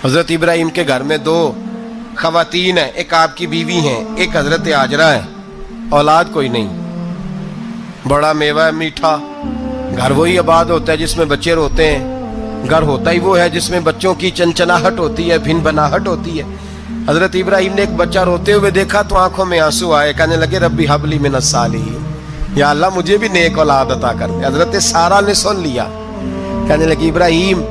حضرت ابراہیم کے گھر میں دو خواتین ہیں، ایک آپ کی بیوی ہیں، ایک حضرت ہاجرہ ہے، اولاد کوئی نہیں، بڑا میوہ ہے میٹھا، گھر وہی آباد ہوتا ہے جس میں بچے روتے ہیں، گھر ہوتا ہی وہ ہے جس میں بچوں کی چنچناہٹ ہوتی ہے، بھن بناہٹ ہوتی ہے۔ حضرت ابراہیم نے ایک بچہ روتے ہوئے دیکھا تو آنکھوں میں آنسو آئے، کہنے لگے ربی ہب لی من الصالحین، یا اللہ مجھے بھی نیک اولاد عطا کر دے۔ حضرت سارہ نے سن لیا، کہنے لگی ابراہیم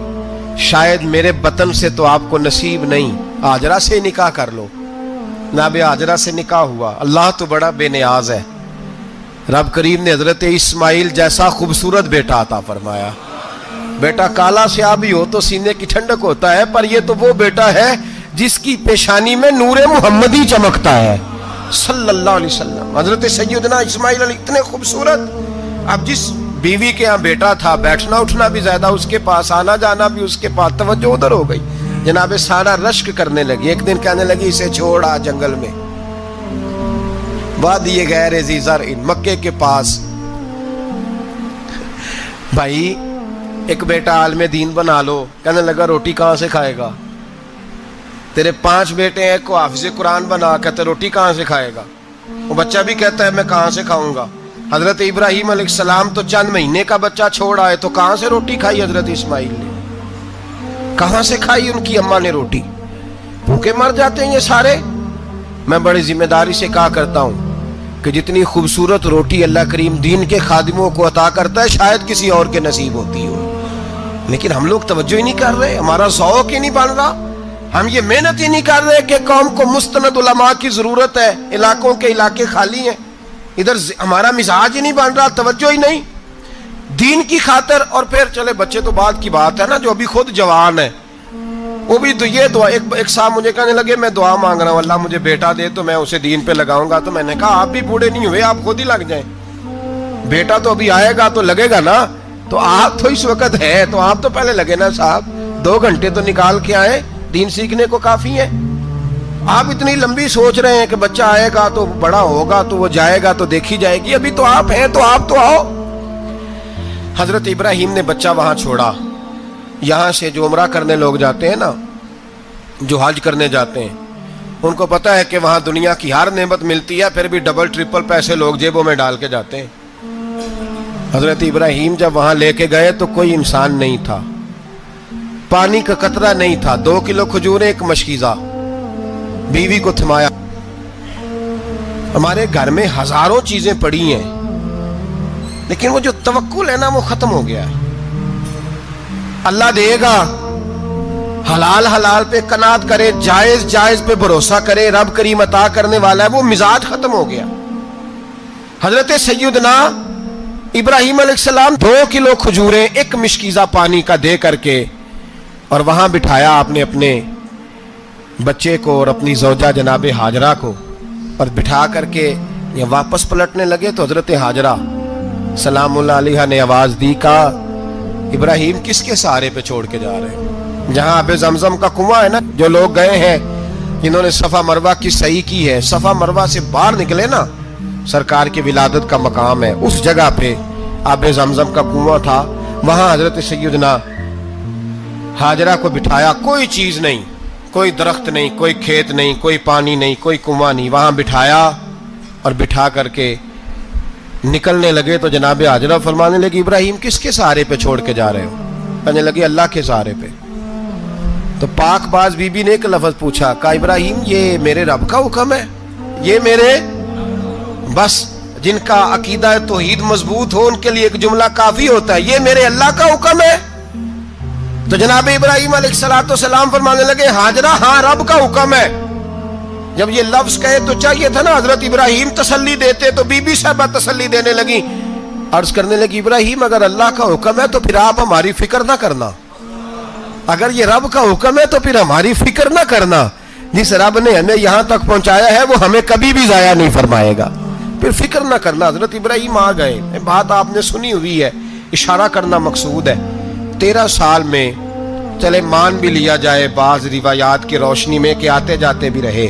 شاید میرے بطن سے تو آپ کو نصیب نہیں، ہاجرہ سے نکاح کر لو۔ جناب ہاجرہ سے نکاح ہوا۔ اللہ تو بڑا بے نیاز ہے، رب کریم نے حضرت اسماعیل جیسا خوبصورت بیٹا عطا فرمایا۔ بیٹا کالا سیاہ ہو تو سینے کی ٹھنڈک ہوتا ہے، پر یہ تو وہ بیٹا ہے جس کی پیشانی میں نور محمدی چمکتا ہے صلی اللہ علیہ وسلم۔ حضرت سیدنا اسماعیل علیہ اتنے خوبصورت، اب جس بیوی کے ہاں بیٹا تھا بیٹھنا اٹھنا بھی زیادہ اس کے پاس، آنا جانا بھی اس کے پاس، توجہ ادھر ہو گئی۔ جناب سارہ رشک کرنے لگی، ایک دن کہنے لگی اسے چھوڑا جنگل میں، وادی غیر ذی زرع مکے کے پاس۔ بھائی ایک بیٹا عالم دین بنا لو، کہنے لگا روٹی کہاں سے کھائے گا؟ تیرے 5 بیٹے ہیں، کو حافظ قرآن بنا، کہتے روٹی کہاں سے کھائے گا؟ وہ بچہ بھی کہتا ہے میں کہاں سے کھاؤں گا؟ حضرت ابراہیم علیہ السلام تو چند مہینے کا بچہ چھوڑ آئے، تو کہاں سے روٹی کھائی حضرت اسماعیل نے؟ کہاں سے کھائی ان کی اماں نے روٹی؟ بھوکے مر جاتے ہیں یہ سارے۔ میں بڑی ذمہ داری سے کہا کرتا ہوں کہ جتنی خوبصورت روٹی اللہ کریم دین کے خادموں کو عطا کرتا ہے شاید کسی اور کے نصیب ہوتی ہو، لیکن ہم لوگ توجہ ہی نہیں کر رہے، ہمارا ذوق ہی نہیں بن رہا، ہم یہ محنت ہی نہیں کر رہے کہ قوم کو مستند علماء کی ضرورت ہے، علاقوں کے علاقے خالی ہیں، ادھر ہمارا مزاج ہی نہیں بن رہا، توجہ ہی نہیں دین کی خاطر۔ اور پھر چلے بچے تو بعد کی بات ہے نا، جو ابھی خود جوان ہے وہ بھی تو یہ دعا، ایک صاحب مجھے کہنے لگے میں دعا مانگ رہا ہوں اللہ مجھے بیٹا دے تو میں اسے دین پہ لگاؤں گا، تو میں نے کہا آپ بھی بوڑھے نہیں ہوئے، آپ خود ہی لگ جائیں، بیٹا تو ابھی آئے گا تو لگے گا نا، تو آپ تو اس وقت ہے تو آپ تو پہلے لگے نا صاحب، 2 گھنٹے تو نکال کے آئے، دین سیکھنے کو کافی ہے۔ آپ اتنی لمبی سوچ رہے ہیں کہ بچہ آئے گا تو بڑا ہوگا تو وہ جائے گا تو دیکھی جائے گی، ابھی تو آپ ہیں تو آپ تو آؤ۔ حضرت ابراہیم نے بچہ وہاں چھوڑا۔ یہاں سے جو عمرہ کرنے لوگ جاتے ہیں نا، جو حج کرنے جاتے ہیں، ان کو پتا ہے کہ وہاں دنیا کی ہر نعمت ملتی ہے، پھر بھی ڈبل ٹرپل پیسے لوگ جیبوں میں ڈال کے جاتے ہیں۔ حضرت ابراہیم جب وہاں لے کے گئے تو کوئی انسان نہیں تھا، پانی کا قطرہ نہیں تھا، 2 کلو کھجوریں، ایک مشکیزہ، بیوی کو تھمایا۔ ہمارے گھر میں ہزاروں چیزیں پڑی ہیں، لیکن وہ جو توکل ہے نا وہ ختم ہو گیا ہے۔ اللہ دے گا، حلال حلال پہ قناعت کرے، جائز جائز پہ بھروسہ کرے، رب کریم عطا کرنے والا ہے، وہ مزاج ختم ہو گیا۔ حضرت سیدنا ابراہیم علیہ السلام 2 کلو کھجوریں، ایک مشکیزہ پانی کا دے کر کے، اور وہاں بٹھایا آپ نے اپنے بچے کو اور اپنی زوجہ جناب ہاجرہ کو، اور بٹھا کر کے یہ واپس پلٹنے لگے تو حضرت ہاجرہ سلام اللہ علیہ نے آواز دی، کہا ابراہیم کس کے سہارے پہ چھوڑ کے جا رہے ہیں؟ جہاں آب زمزم کا کنواں ہے نا، جو لوگ گئے ہیں جنہوں نے صفا مروہ کی صحیح کی ہے، صفا مروہ سے باہر نکلے نا، سرکار کی ولادت کا مقام ہے، اس جگہ پہ آب زمزم کا کنواں تھا، وہاں حضرت سیدنا ہاجرہ کو بٹھایا، کوئی چیز نہیں، کوئی درخت نہیں، کوئی کھیت نہیں، کوئی پانی نہیں، کوئی کنواں نہیں، وہاں بٹھایا، اور بٹھا کر کے نکلنے لگے تو جناب ہاجرہ فرمانے لگی ابراہیم کس کے سہارے پہ چھوڑ کے جا رہے ہو؟ کہنے لگے اللہ کے سہارے پہ۔ تو پاک باز بی بی نے ایک لفظ پوچھا، کہا ابراہیم یہ میرے رب کا حکم ہے، یہ میرے، بس جن کا عقیدہ توحید مضبوط ہو ان کے لیے ایک جملہ کافی ہوتا ہے، یہ میرے اللہ کا حکم ہے۔ تو جناب ابراہیم علیہ السلام فرمانے لگے ہاجرہ ہاں رب کا حکم ہے۔ جب یہ لفظ کہے تو چاہیے تھا نا حضرت ابراہیم تسلی دیتے، تو بی بی صاحبہ تسلی دینے لگی، عرض کرنے لگی ابراہیم اگر اللہ کا حکم ہے تو پھر آپ ہماری فکر نہ کرنا، اگر یہ رب کا حکم ہے تو پھر ہماری فکر نہ کرنا، جس رب نے ہمیں یہاں تک پہنچایا ہے وہ ہمیں کبھی بھی ضائع نہیں فرمائے گا، پھر فکر نہ کرنا۔ حضرت ابراہیم آ گئے، بات آپ نے سنی ہوئی ہے، اشارہ کرنا مقصود ہے۔ 13 سال میں چلے مان بھی لیا جائے بعض روایات کی روشنی میں کہ آتے جاتے بھی رہے،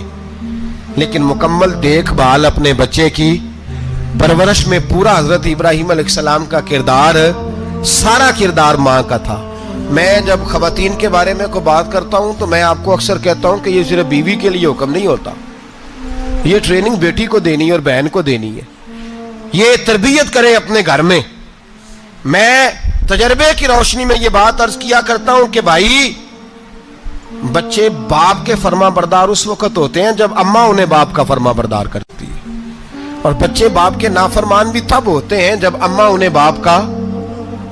لیکن مکمل دیکھ بھال اپنے بچے کی پرورش میں پورا حضرت ابراہیم علیہ السلام کا کردار، سارا کردار ماں کا تھا۔ میں جب خواتین کے بارے میں کوئی بات کرتا ہوں تو میں آپ کو اکثر کہتا ہوں کہ یہ صرف بیوی کے لیے حکم نہیں ہوتا، یہ ٹریننگ بیٹی کو دینی ہے اور بہن کو دینی ہے، یہ تربیت کریں اپنے گھر میں۔ میں تجربے کی روشنی میں یہ بات عرض کیا کرتا ہوں کہ بھائی بچے باپ کے فرما بردار اس وقت ہوتے ہیں جب اماں انہیں باپ کا فرما بردار کرتی ہے، اور بچے باپ کے نافرمان بھی تب ہوتے ہیں جب اماں انہیں باپ کا۔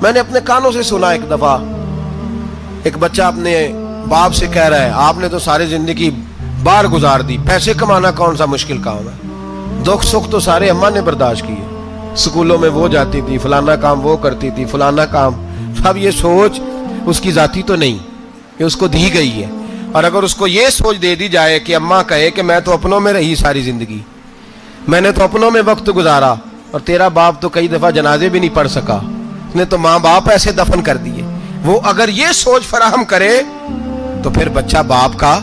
میں نے اپنے کانوں سے سنا ایک دفعہ ایک بچہ اپنے باپ سے کہہ رہا ہے آپ نے تو ساری زندگی باہر گزار دی، پیسے کمانا کون سا مشکل کام ہے، دکھ سکھ تو سارے اماں نے برداشت کیے، سکولوں میں وہ جاتی تھی، فلانا کام وہ کرتی تھی، فلانا کام۔ اب یہ سوچ اس کی ذاتی تو نہیں، یہ اس کو دی گئی ہے، اور اگر اس کو یہ سوچ دے دی جائے کہ اماں کہے کہ میں تو اپنوں میں رہی ساری زندگی، میں نے تو اپنوں میں وقت گزارا، اور تیرا باپ تو کئی دفعہ جنازے بھی نہیں پڑھ سکا، اس نے تو ماں باپ ایسے دفن کر دیے، وہ اگر یہ سوچ فراہم کرے تو پھر بچہ باپ کا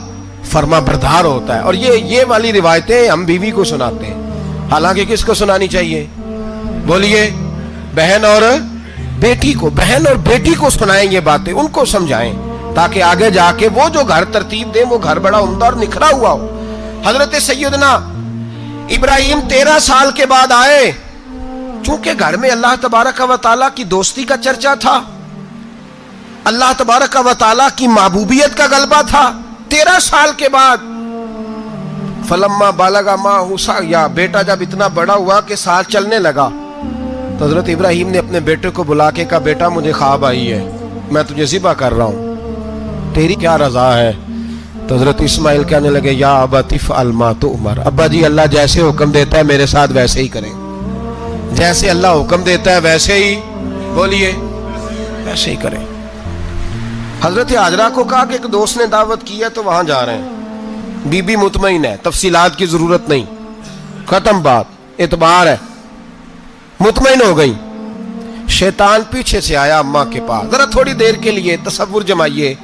فرما بردار ہوتا ہے۔ اور یہ والی روایتیں ہم بیوی کو سناتے ہیں، حالانکہ کس کو سنانی چاہیے؟ بولیے، بہن اور بیٹی کو۔ بہن اور بیٹی کو سنائیں یہ باتیں، ان کو سمجھائیں، تاکہ آگے جا کے وہ جو گھر ترتیب دیں وہ گھر بڑا عمدہ اور نکھرا ہوا ہو۔ حضرت سیدنا ابراہیم 13 سال کے بعد آئے، چونکہ گھر میں اللہ تبارک و تعالیٰ کی دوستی کا چرچا تھا، اللہ تبارک و تعالیٰ کی محبوبیت کا غلبہ تھا۔ 13 سال کے بعد فلما بالغ معہ سعیا، بیٹا جب اتنا بڑا ہوا کہ ساتھ چلنے لگا، تو حضرت ابراہیم نے اپنے بیٹے کو بلا کے کہا بیٹا مجھے خواب آئی ہے، میں تجھے ذبح کر رہا ہوں، تیری کیا رضا ہے؟ تو حضرت اسماعیل کہنے لگے یا ابت افعل ما تؤمر، ابا جی اللہ جیسے حکم دیتا ہے میرے ساتھ ویسے ہی کریں، جیسے اللہ حکم دیتا ہے ویسے ہی، بولیے، ویسے ہی کریں۔ حضرت حاجرہ کو کہا کہ ایک دوست نے دعوت کی ہے تو وہاں جا رہے ہیں، بی بی مطمئن ہے، تفصیلات کی ضرورت نہیں، ختم بات، اعتبار ہے، مطمئن ہو گئی۔ شیطان پیچھے سے آیا اماں کے پاس، ذرا تھوڑی دیر کے لیے تصور جمائیے،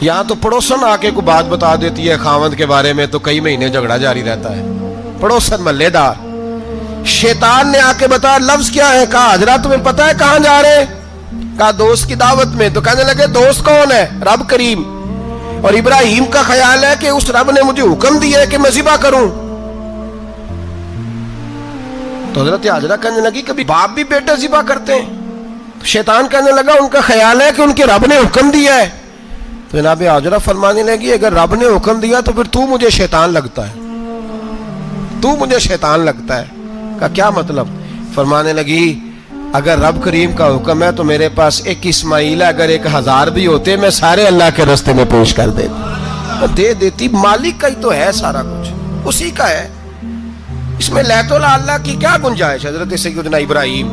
یہاں تو پڑوسن آ کے کوئی بات بتا دیتی ہے خاوند کے بارے میں تو کئی مہینے جھگڑا جاری رہتا ہے، پڑوسن محلے دار۔ شیطان نے آ کے بتایا لفظ کیا ہے؟ کہا حاجرہ تمہیں پتا ہے کہاں جا رہے ہیں؟ کہا دوست کی دعوت میں۔ تو کہنے لگے دوست کون ہے؟ رب کریم، اور ابراہیم کا خیال ہے کہ اس رب نے مجھے حکم دیا ہے کہ میں ذبح کروں۔ تو حضرت حاجرہ کہنے لگی کبھی باپ بھی بیٹے ذبح کرتے ہیں؟ شیطان کہنے لگا ان کا خیال ہے کہ ان کے رب نے حکم دیا ہے۔ تو جناب حاجرہ فرمانے لگی اگر رب نے حکم دیا تو پھر تو مجھے شیطان لگتا ہے، تو مجھے شیطان لگتا ہے۔ کہا کیا مطلب؟ فرمانے لگی اگر رب کریم کا حکم ہے تو میرے پاس ایک اسماعیل ہے، اگر 1000 بھی ہوتے میں سارے اللہ کے راستے میں پیش کر دے دیتی، مالک کا ہی تو ہے سارا کچھ، اسی کا ہے، اس میں لیت اللہ کی کیا گنجائش؟ حضرت سیدنا ابراہیم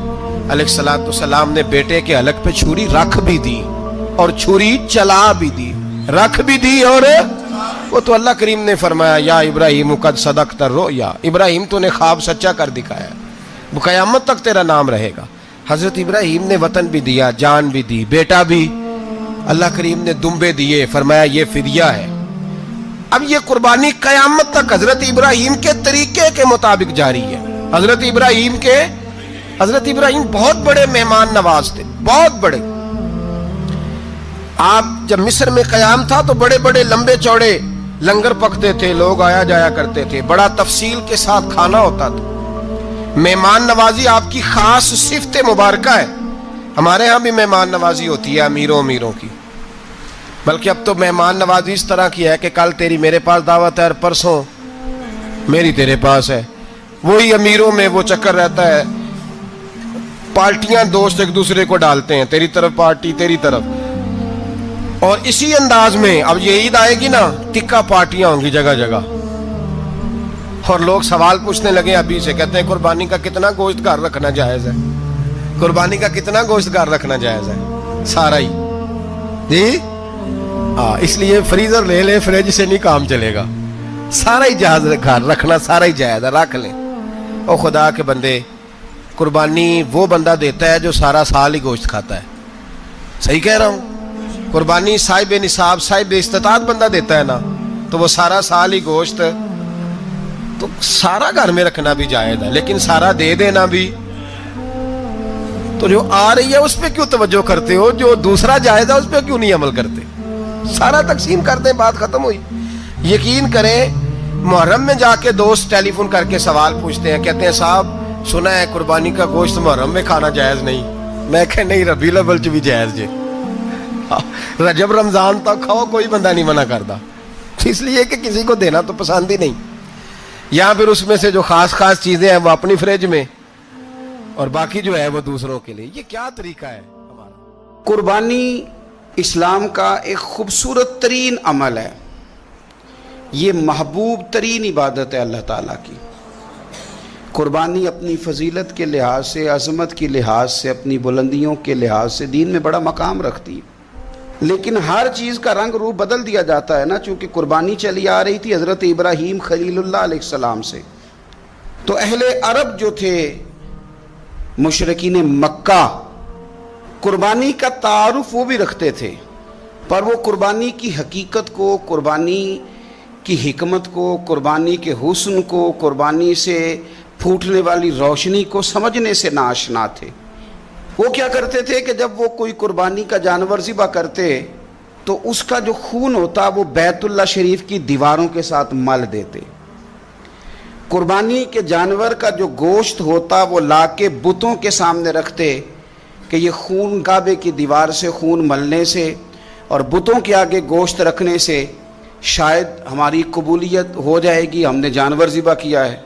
علیہ السلام نے بیٹے کے حلق پہ چھری رکھ بھی دی اور چھری چلا بھی دی، رکھ بھی دی، اور وہ تو اللہ کریم نے فرمایا یا ابراہیم قد صدقت الرؤیا، ابراہیم تو نے خواب سچا کر دکھایا، وہ قیامت تک تیرا نام رہے گا۔ حضرت ابراہیم نے وطن بھی دیا، جان بھی دی، بیٹا بھی، اللہ کریم نے دمبے دیے، فرمایا یہ فدیہ ہے۔ اب یہ قربانی قیامت تک حضرت ابراہیم کے طریقے کے مطابق جاری ہے۔ حضرت ابراہیم بہت بڑے مہمان نواز تھے، بہت بڑے۔ آپ جب مصر میں قیام تھا تو بڑے بڑے لمبے چوڑے لنگر پکتے تھے، لوگ آیا جایا کرتے تھے، بڑا تفصیل کے ساتھ کھانا ہوتا تھا۔ مہمان نوازی آپ کی خاص صفت مبارکہ ہے، ہمارے ہاں بھی مہمان نوازی ہوتی ہے امیروں کی، بلکہ اب تو مہمان نوازی اس طرح کی ہے کہ کل تیری میرے پاس دعوت ہے اور پرسوں میری تیرے پاس ہے، وہی امیروں میں وہ چکر رہتا ہے، پارٹیاں دوست ایک دوسرے کو ڈالتے ہیں، تیری طرف پارٹی تیری طرف، اور اسی انداز میں اب یہ عید آئے گی نا ٹکا پارٹیاں ہوں گی جگہ جگہ، اور لوگ سوال پوچھنے لگے ابھی سے، کہتے ہیں قربانی کا کتنا گوشت گھر رکھنا جائز ہے؟ قربانی کا کتنا گوشت گھر رکھنا جائز ہے؟ سارا ہی جی، اس لیے فریزر لے لیں، فریج سے نہیں کام چلے گا، سارا ہی جہاز گھر رکھنا سارا ہی جائز ہے، رکھ لیں۔ او خدا کے بندے، قربانی وہ بندہ دیتا ہے جو سارا سال ہی گوشت کھاتا ہے، صحیح کہہ رہا ہوں؟ قربانی صاحب نصاب صاحب استطاعت بندہ دیتا ہے نا، تو وہ سارا سال ہی گوشت، تو سارا گھر میں رکھنا بھی جائز ہے، لیکن سارا دے دینا بھی تو جو آ رہی ہے اس پہ کیوں توجہ کرتے ہو؟ جو دوسرا جائز ہے اس پہ کیوں نہیں عمل کرتے؟ سارا تقسیم کر دیں، بات ختم ہوئی۔ یقین کریں محرم میں جا کے دوست ٹیلی فون کر کے سوال پوچھتے ہیں، کہتے ہیں صاحب سنا ہے قربانی کا گوشت محرم میں کھانا جائز نہیں۔ میں کہ نہیں، ربیع الاول چ بھی جائز جے، رجب رمضان تک کھاؤ، کوئی بندہ نہیں منع کرتا، اس لیے کہ کسی کو دینا تو پسند ہی نہیں۔ یہاں پھر اس میں سے جو خاص خاص چیزیں ہیں وہ اپنی فریج میں، اور باقی جو ہے وہ دوسروں کے لیے۔ یہ کیا طریقہ ہے ہمارا؟ قربانی اسلام کا ایک خوبصورت ترین عمل ہے، یہ محبوب ترین عبادت ہے اللہ تعالیٰ کی۔ قربانی اپنی فضیلت کے لحاظ سے، عظمت کے لحاظ سے، اپنی بلندیوں کے لحاظ سے دین میں بڑا مقام رکھتی ہے، لیکن ہر چیز کا رنگ روپ بدل دیا جاتا ہے نا، چونکہ قربانی چلی آ رہی تھی حضرت ابراہیم خلیل اللہ علیہ السلام سے، تو اہل عرب جو تھے مشرکین مکہ قربانی کا تعارف وہ بھی رکھتے تھے، پر وہ قربانی کی حقیقت کو، قربانی کی حکمت کو، قربانی کے حسن کو، قربانی سے پھوٹنے والی روشنی کو سمجھنے سے ناآشنا تھے۔ وہ کیا کرتے تھے کہ جب وہ کوئی قربانی کا جانور ذبح کرتے تو اس کا جو خون ہوتا وہ بیت اللہ شریف کی دیواروں کے ساتھ مل دیتے۔ قربانی کے جانور کا جو گوشت ہوتا وہ لا کے بتوں کے سامنے رکھتے کہ یہ خون کعبے کی دیوار سے خون ملنے سے اور بتوں کے آگے گوشت رکھنے سے شاید ہماری قبولیت ہو جائے گی، ہم نے جانور ذبح کیا ہے۔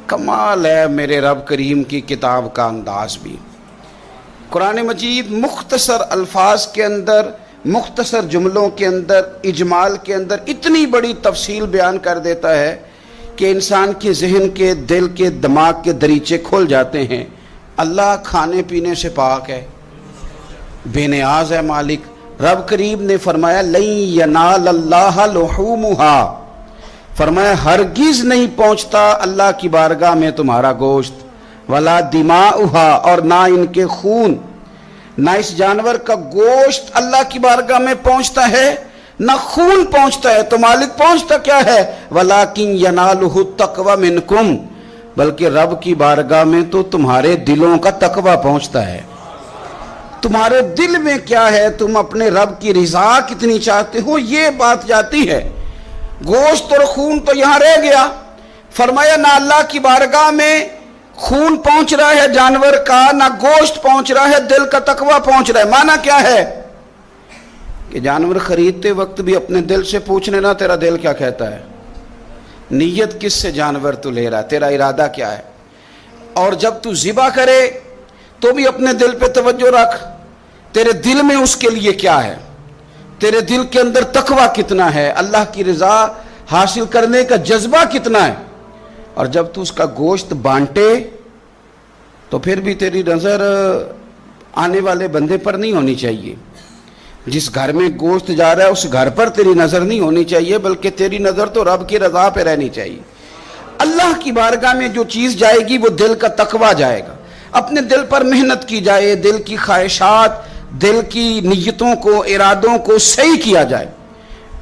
کمال ہے میرے رب کریم کی کتاب کا انداز بھی۔ قرآن مجید مختصر الفاظ کے اندر، مختصر جملوں کے اندر، اجمال کے اندر اتنی بڑی تفصیل بیان کر دیتا ہے کہ انسان کے ذہن کے، دل کے، دماغ کے دریچے کھل جاتے ہیں۔ اللہ کھانے پینے سے پاک ہے، بے نیاز ہے مالک۔ رب کریم نے فرمایا لَن يَنَالَ اللَّهَ لُحُومُهَا، فرمایا ہرگز نہیں پہنچتا اللہ کی بارگاہ میں تمہارا گوشت، وَلَا دِمَاؤُهَا، اور نہ ان کے خون، نہ اس جانور کا گوشت اللہ کی بارگاہ میں پہنچتا ہے، نہ خون پہنچتا ہے، تو مالک پہنچتا کیا ہے؟ وَلَٰكِن يَنَالُهُ التَّقْوَىٰ مِنْكُمْ، بلکہ رب کی بارگاہ میں تو تمہارے دلوں کا تقویٰ پہنچتا ہے۔ تمہارے دل میں کیا ہے، تم اپنے رب کی رضا کتنی چاہتے ہو، یہ بات جاتی ہے۔ گوشت اور خون تو یہاں رہ گیا، فرمایا نہ اللہ کی بارگاہ میں خون پہنچ رہا ہے جانور کا، نہ گوشت پہنچ رہا ہے، دل کا تقویٰ پہنچ رہا ہے۔ معنی کیا ہے کہ جانور خریدتے وقت بھی اپنے دل سے پوچھ لینا تیرا دل کیا کہتا ہے، نیت کس سے جانور تو لے رہا ہے، تیرا ارادہ کیا ہے، اور جب تو ذبح کرے تو بھی اپنے دل پہ توجہ رکھ، تیرے دل میں اس کے لیے کیا ہے، تیرے دل کے اندر تقویٰ کتنا ہے، اللہ کی رضا حاصل کرنے کا جذبہ کتنا ہے۔ اور جب تو اس کا گوشت بانٹے تو پھر بھی تیری نظر آنے والے بندے پر نہیں ہونی چاہیے، جس گھر میں گوشت جا رہا ہے اس گھر پر تیری نظر نہیں ہونی چاہیے، بلکہ تیری نظر تو رب کی رضا پہ رہنی چاہیے۔ اللہ کی بارگاہ میں جو چیز جائے گی وہ دل کا تقویٰ جائے گا، اپنے دل پر محنت کی جائے، دل کی خواہشات، دل کی نیتوں کو، ارادوں کو صحیح کیا جائے۔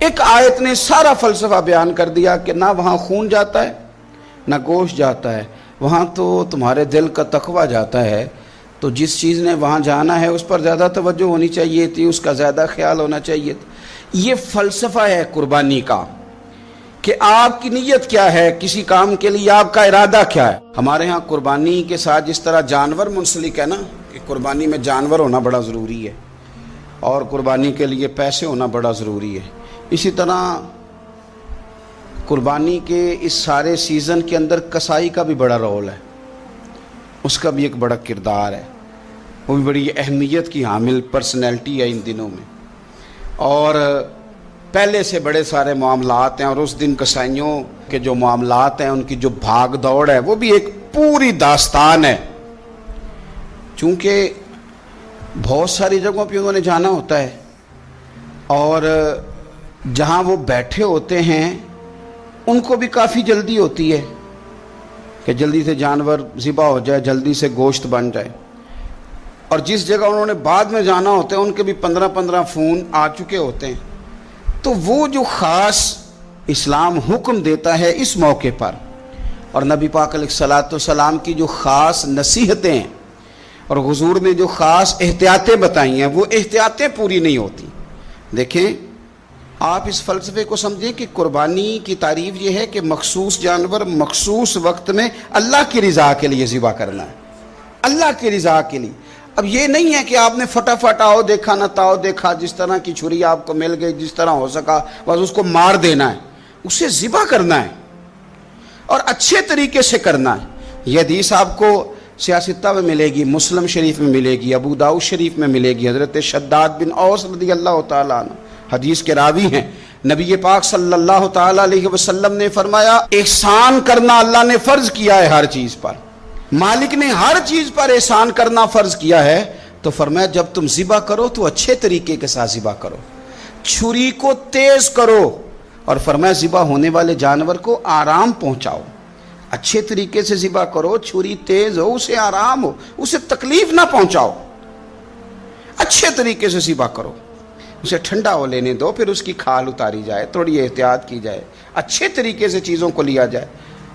ایک آیت نے سارا فلسفہ بیان کر دیا کہ نہ وہاں خون جاتا ہے نہ گوشت جاتا ہے، وہاں تو تمہارے دل کا تقویٰ جاتا ہے، تو جس چیز نے وہاں جانا ہے اس پر زیادہ توجہ ہونی چاہیے تھی، اس کا زیادہ خیال ہونا چاہیے تھا۔ یہ فلسفہ ہے قربانی کا کہ آپ کی نیت کیا ہے، کسی کام کے لیے آپ کا ارادہ کیا ہے۔ ہمارے ہاں قربانی کے ساتھ جس طرح جانور منسلک ہے نا، کہ قربانی میں جانور ہونا بڑا ضروری ہے اور قربانی کے لیے پیسے ہونا بڑا ضروری ہے، اسی طرح قربانی کے اس سارے سیزن کے اندر کسائی کا بھی بڑا رول ہے، اس کا بھی ایک بڑا کردار ہے، وہ بھی بڑی اہمیت کی حامل پرسنالٹی ہے ان دنوں میں، اور پہلے سے بڑے سارے معاملات ہیں، اور اس دن کسائیوں کے جو معاملات ہیں ان کی جو بھاگ دوڑ ہے وہ بھی ایک پوری داستان ہے، چونکہ بہت ساری جگہوں پہ انہوں نے جانا ہوتا ہے، اور جہاں وہ بیٹھے ہوتے ہیں ان کو بھی کافی جلدی ہوتی ہے کہ جلدی سے جانور ذبح ہو جائے، جلدی سے گوشت بن جائے، اور جس جگہ انہوں نے بعد میں جانا ہوتا ہے ان کے بھی 15 فون آ چکے ہوتے ہیں۔ تو وہ جو خاص اسلام حکم دیتا ہے اس موقع پر، اور نبی پاک علیہ الصلوۃ والسلام کی جو خاص نصیحتیں ہیں اور حضور نے جو خاص احتیاطیں بتائی ہیں وہ احتیاطیں پوری نہیں ہوتی. دیکھیں آپ اس فلسفے کو سمجھیں کہ قربانی کی تعریف یہ ہے کہ مخصوص جانور مخصوص وقت میں اللہ کی رضا کے لیے ذبح کرنا ہے, اللہ کی رضا کے لیے. اب یہ نہیں ہے کہ آپ نے فٹافٹ آؤ دیکھا نہ تاؤ دیکھا, جس طرح کی چھری آپ کو مل گئی جس طرح ہو سکا بس اس کو مار دینا ہے. اسے ذبح کرنا ہے اور اچھے طریقے سے کرنا ہے. یہ حدیث آپ کو سیاستہ میں ملے گی, مسلم شریف میں ملے گی, ابو داؤد شریف میں ملے گی. حضرت شداد بن اوس رضی اللہ تعالیٰ عنہ حدیث کے راوی ہیں. نبی پاک صلی اللہ تعالیٰ علیہ وسلم نے فرمایا احسان کرنا اللہ نے فرض کیا ہے ہر چیز پر, مالک نے ہر چیز پر احسان کرنا فرض کیا ہے. تو فرمایا جب تم ذبح کرو تو اچھے طریقے کے ساتھ ذبح کرو, چھری کو تیز کرو, اور فرمایا ذبح ہونے والے جانور کو آرام پہنچاؤ. اچھے طریقے سے ذبح کرو, چھری تیز ہو, اسے آرام ہو, اسے تکلیف نہ پہنچاؤ. اچھے طریقے سے ذبح کرو, اسے ٹھنڈا ہو لینے دو, پھر اس کی کھال اتاری جائے, تھوڑی احتیاط کی جائے, اچھے طریقے سے چیزوں کو لیا جائے.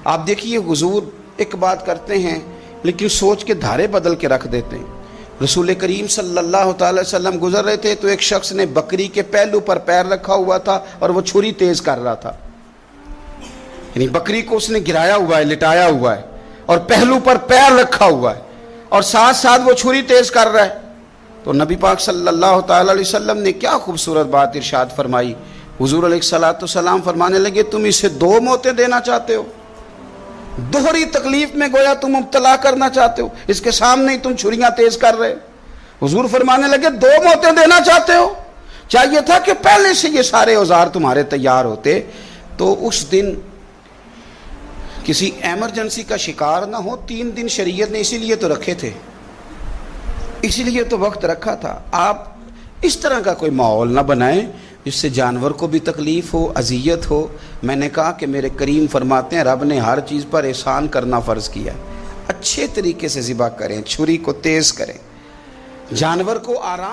آپ دیکھیے حضور ایک بات کرتے ہیں لیکن سوچ کے دھارے بدل کے رکھ دیتے ہیں. رسول کریم صلی اللہ تعالی وسلم گزر رہے تھے تو ایک شخص نے بکری کے پہلو پر پیر رکھا ہوا تھا اور وہ چھری تیز کر رہا تھا. یعنی بکری کو اس نے گرایا ہوا ہے, لٹایا ہوا ہے اور پہلو پر پیر رکھا ہوا ہے اور ساتھ ساتھ وہ چھری تیز کر رہا ہے. تو نبی پاک صلی اللہ تعالی علیہ وسلم نے کیا خوبصورت بات ارشاد فرمائی. حضور علیہ الصلوۃ والسلام فرمانے لگے تم اسے 2 موتیں دینا چاہتے ہو, دوہری تکلیف میں گویا تم مبتلا کرنا چاہتے ہو, اس کے سامنے ہی تم چھریاں تیز کر رہے ہو. حضور فرمانے لگے 2 موتیں دینا چاہتے ہو, چاہیے تھا کہ پہلے سے یہ سارے اوزار تمہارے تیار ہوتے تو اس دن کسی ایمرجنسی کا شکار نہ ہو. 3 دن شریعت نے اسی لیے تو رکھے تھے, اسی لیے تو وقت رکھا تھا. آپ اس طرح کا کوئی ماحول نہ بنائیں جس سے جانور کو بھی تکلیف ہو, اذیت ہو. میں نے کہا کہ میرے کریم فرماتے ہیں رب نے ہر چیز پر احسان کرنا فرض کیا. اچھے طریقے سے ذبح کریں, چھری کو تیز کریں, جانور کو آرام